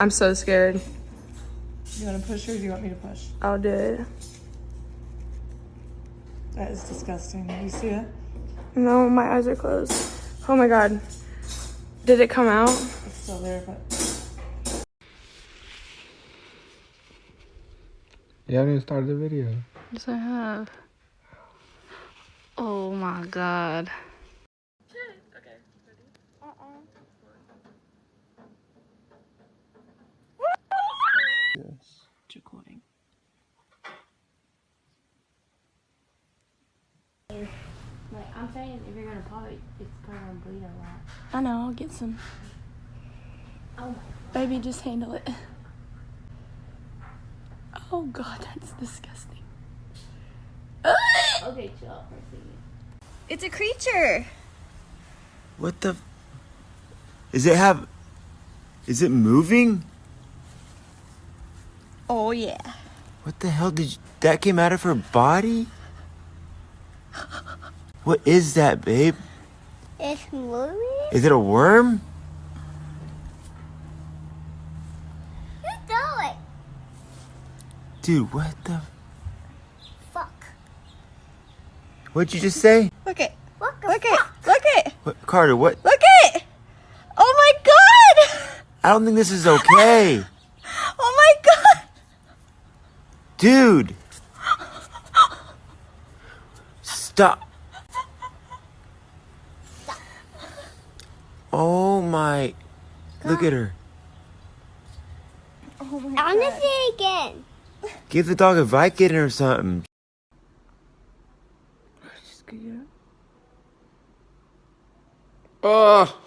I'm so scared. You want to push or do you want me to push? I'll do it. That is disgusting. You see it? No, my eyes are closed. Oh my god. Did it come out? It's still there, but... You haven't even started the video. Yes, I have. Oh my god. Okay, ready? Yes. It's recording. Like, I'm saying if you're gonna pop it, it's probably gonna bleed a lot. I know, I'll get some. Oh my. Baby, just handle it. Oh god, that's disgusting. Okay, chill out for a second. It's a creature. What the? Is it moving? Oh yeah. What the hell that came out of her body? What is that, babe? It's moving. Is it a worm? You do it. Dude, what the? Fuck. What'd you just say? Look it. Look Look it. it. Look it. What, Carter, what? Look it. Oh my god. I don't think this is okay. Oh my god. Dude. Stop. Oh my. Look at her. Oh my I want to see it again. Give the dog a Vicodin or something. Oh.